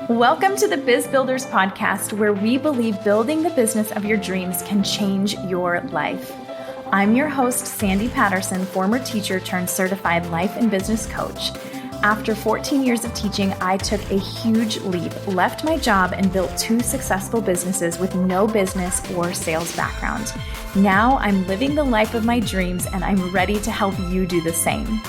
Welcome to the Biz Builders podcast, where we believe building the business of your dreams can change your life. I'm your host, Sandy Patterson, former teacher turned certified life and business coach. After 14 years of teaching, I took a huge leap, left my job, and built 2 successful businesses with no business or sales background. Now I'm living the life of my dreams, and I'm ready to help you do the same.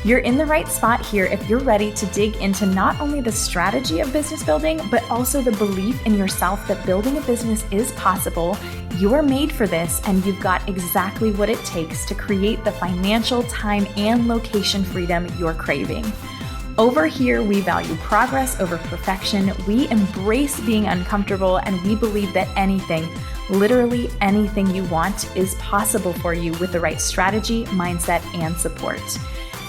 You're in the right spot here if you're ready to dig into not only the strategy of business building, but also the belief in yourself that building a business is possible. You're made for this, and you've got exactly what it takes to create the financial, time, and location freedom you're craving. Over here, we value progress over perfection. We embrace being uncomfortable, and we believe that anything, literally anything you want, is possible for you with the right strategy, mindset, and support.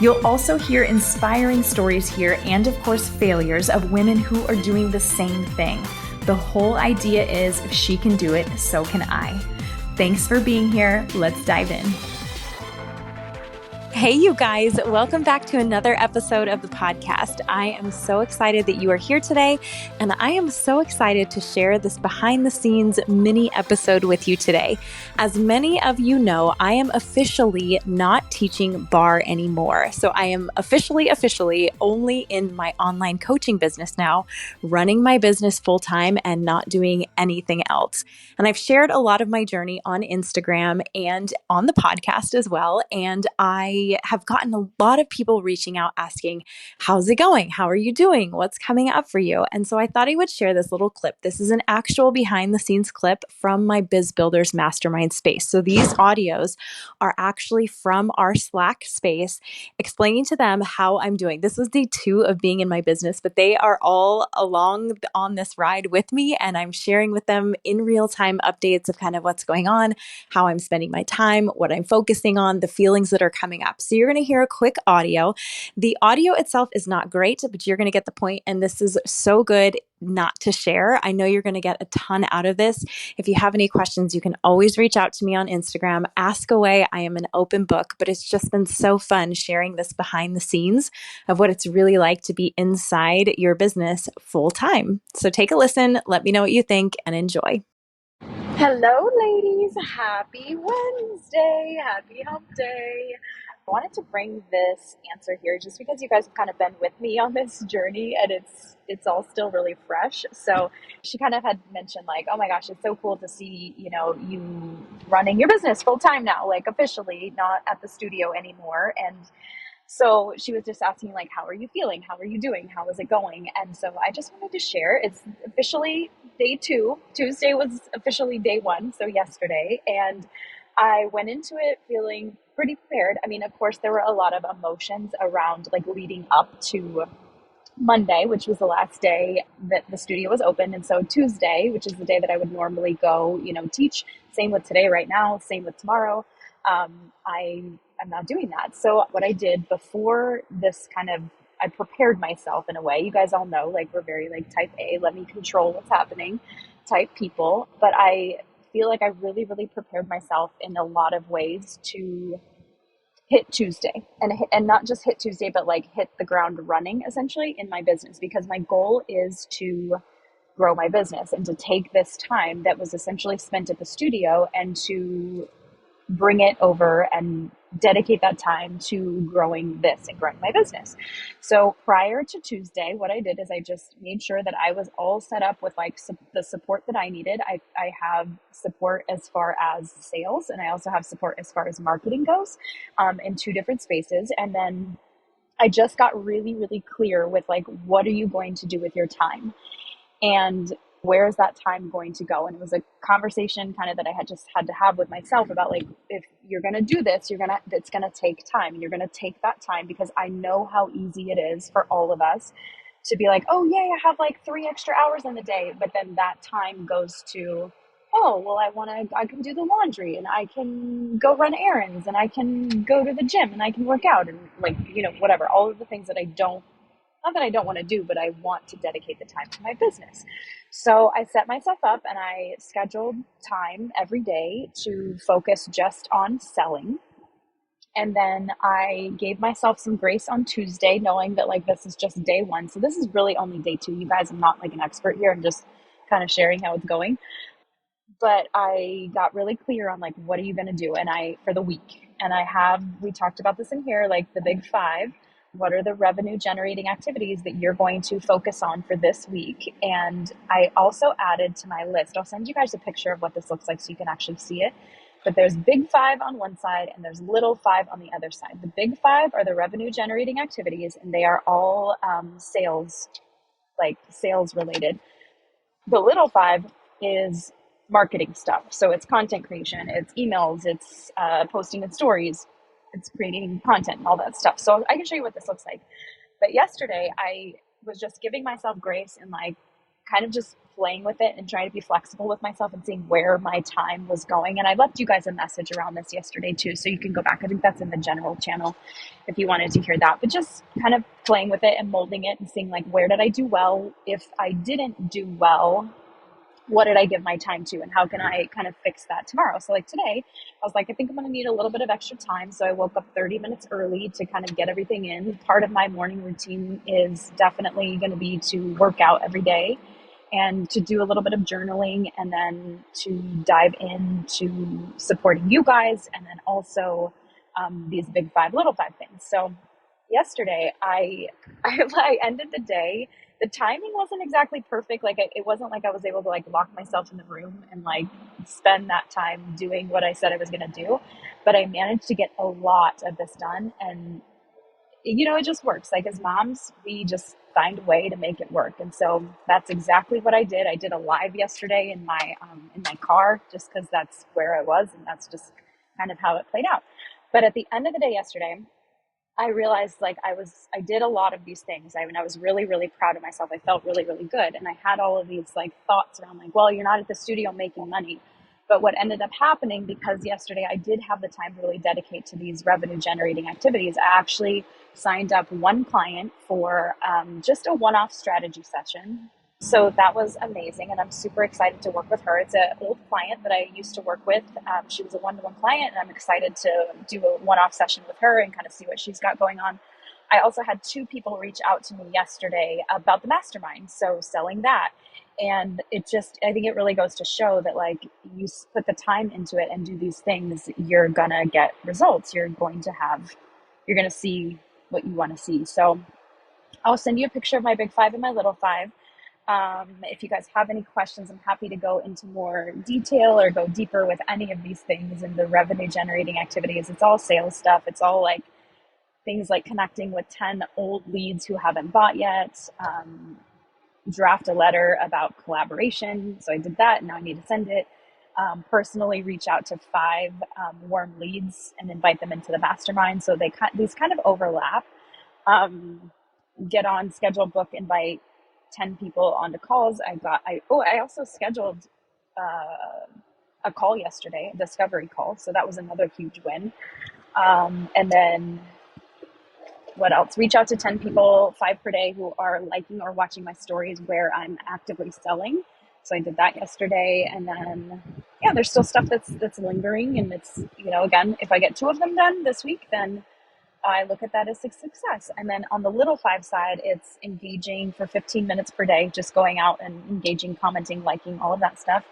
You'll also hear inspiring stories here and, of course, failures of women who are doing the same thing. The whole idea is if she can do it, so can I. Thanks for being here. Let's dive in. Hey, you guys, welcome back to another episode of the podcast. I am so excited that you are here today, and I am so excited to share this behind the scenes mini episode with you today. As many of you know, I am officially not teaching barre anymore. So I am officially only in my online coaching business now, running my business full time and not doing anything else. And I've shared a lot of my journey on Instagram and on the podcast as well. And I have gotten a lot of people reaching out asking, how's it going? How are you doing? What's coming up for you? And so I thought I would share this little clip. This is an actual behind the scenes clip from my Biz Builders Mastermind space. So these audios are actually from our Slack space, explaining to them how I'm doing. This was day 2 of being in my business, but they are all along on this ride with me, and I'm sharing with them in real time updates of kind of what's going on, how I'm spending my time, what I'm focusing on, the feelings that are coming up. So you're going to hear a quick audio. The audio itself is not great, but you're going to get the point, and this is so good not to share. I know you're going to get a ton out of this. If you have any questions, you can always reach out to me on Instagram. Ask away. I am an open book, but it's just been so fun sharing this behind the scenes of what it's really like to be inside your business full time. So take a listen. Let me know what you think and enjoy. Hello, ladies. Happy Wednesday. Happy hump day. I wanted to bring this answer here just because you guys have kind of been with me on this journey, and it's all still really fresh. So she kind of had mentioned like, oh my gosh, it's so cool to see, you running your business full time now, like officially not at the studio anymore. And so she was just asking like, how are you feeling? How are you doing? How is it going? And so I just wanted to share, it's officially day 2. Tuesday was officially day 1. So yesterday. And I went into it feeling pretty prepared. I mean, of course, there were a lot of emotions around like leading up to Monday, which was the last day that the studio was open. And so Tuesday, which is the day that I would normally go, teach, same with today right now, same with tomorrow. I'm not doing that. So what I did before this I prepared myself in a way. You guys all know, like, we're very like type A, let me control what's happening type people. But I feel like I really, really prepared myself in a lot of ways to hit Tuesday and not just hit Tuesday, but like hit the ground running essentially in my business, because my goal is to grow my business and to take this time that was essentially spent at the studio and to bring it over and dedicate that time to growing this and growing my business. So prior to Tuesday, what I did is I just made sure that I was all set up with like the support that I needed. I have support as far as sales, and I also have support as far as marketing goes, in 2 different spaces. And then I just got really, really clear with like, what are you going to do with your time? And where is that time going to go? And it was a conversation kind of that I had to have with myself about like, if you're going to do this, it's going to take time, and you're going to take that time, because I know how easy it is for all of us to be like, oh yay, I have like 3 extra hours in the day. But then that time goes to, oh, well, I can do the laundry, and I can go run errands, and I can go to the gym, and I can work out, and like, whatever, all of the things that not that I don't want to do, but I want to dedicate the time to my business. So I set myself up and I scheduled time every day to focus just on selling. And then I gave myself some grace on Tuesday, knowing that like this is just day one. So this is really only day two. You guys, I'm not like an expert here. I'm just kind of sharing how it's going. But I got really clear on like, what are you going to do? And for the week, and we talked about this in here, like the big five. What are the revenue generating activities that you're going to focus on for this week? And I also added to my list, I'll send you guys a picture of what this looks like so you can actually see it. But there's big five on one side and there's little five on the other side. The big five are the revenue generating activities, and they are all sales related. The little five is marketing stuff. So it's content creation, it's emails, it's posting in stories, it's creating content and all that stuff. So I can show you what this looks like. But yesterday I was just giving myself grace and like kind of just playing with it and trying to be flexible with myself and seeing where my time was going. And I left you guys a message around this yesterday too, so you can go back. I think that's in the general channel if you wanted to hear that. But just kind of playing with it and molding it and seeing like, where did I do well? If I didn't do well, what did I give my time to, and how can I kind of fix that tomorrow? So like today, I was like, I think I'm going to need a little bit of extra time. So I woke up 30 minutes early to kind of get everything in. Part of my morning routine is definitely going to be to work out every day and to do a little bit of journaling, and then to dive into supporting you guys, and then also these big five, little five things. So yesterday, I ended the day. The timing wasn't exactly perfect. Like it wasn't like I was able to like lock myself in the room and like spend that time doing what I said I was going to do. But I managed to get a lot of this done. And, you know, it just works. Like as moms, we just find a way to make it work. And so that's exactly what I did. I did a live yesterday in my car, just because that's where I was. And that's just kind of how it played out. But at the end of the day yesterday, I realized like I did a lot of these things. I was really, really proud of myself. I felt really, really good. And I had all of these like thoughts around like, well, you're not at the studio making money. But what ended up happening, because yesterday I did have the time to really dedicate to these revenue generating activities, I actually signed up one client for just a one-off strategy session. So that was amazing, and I'm super excited to work with her. It's an old client that I used to work with. She was a one-to-one client, and I'm excited to do a one-off session with her and kind of see what she's got going on. I also had 2 people reach out to me yesterday about the mastermind, so selling that. And I think it really goes to show that like you put the time into it and do these things, you're gonna get results. You're gonna see what you want to see. So I'll send you a picture of my big five and my little five. If you guys have any questions, I'm happy to go into more detail or go deeper with any of these things in the revenue generating activities. It's all sales stuff. It's all like things like connecting with 10 old leads who haven't bought yet, draft a letter about collaboration. So I did that, and now I need to send it. Personally reach out to 5 warm leads and invite them into the mastermind. So these kind of overlap. Get on, schedule, book, invite 10 people onto calls. I also scheduled a call yesterday, a discovery call. So that was another huge win. And then what else? Reach out to 10 people, 5 per day, who are liking or watching my stories where I'm actively selling. So I did that yesterday. And then, yeah, there's still stuff that's lingering. And it's, again, if I get 2 of them done this week, then I look at that as a success. And then on the little 5 side, it's engaging for 15 minutes per day, just going out and engaging, commenting, liking, all of that stuff.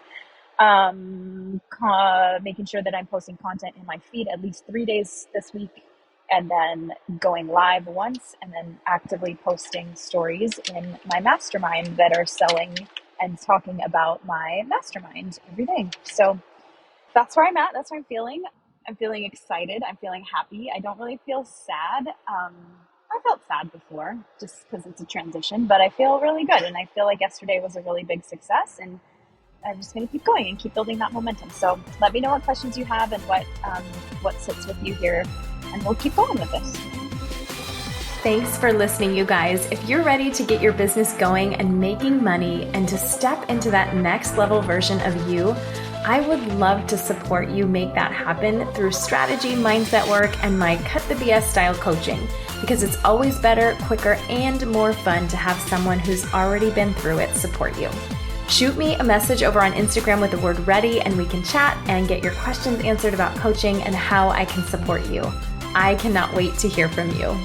Making sure that I'm posting content in my feed at least 3 days this week, and then going live once, and then actively posting stories in my mastermind that are selling and talking about my mastermind every day. So that's where I'm at. That's what I'm feeling. I'm feeling excited. I'm feeling happy. I don't really feel sad. I felt sad before just because it's a transition, but I feel really good. And I feel like yesterday was a really big success, and I'm just going to keep going and keep building that momentum. So let me know what questions you have and what sits with you here, and we'll keep going with this. Thanks for listening, you guys. If you're ready to get your business going and making money and to step into that next level version of you, I would love to support you make that happen through strategy, mindset work, and my Cut the BS style coaching, because it's always better, quicker, and more fun to have someone who's already been through it support you. Shoot me a message over on Instagram with the word ready, and we can chat and get your questions answered about coaching and how I can support you. I cannot wait to hear from you.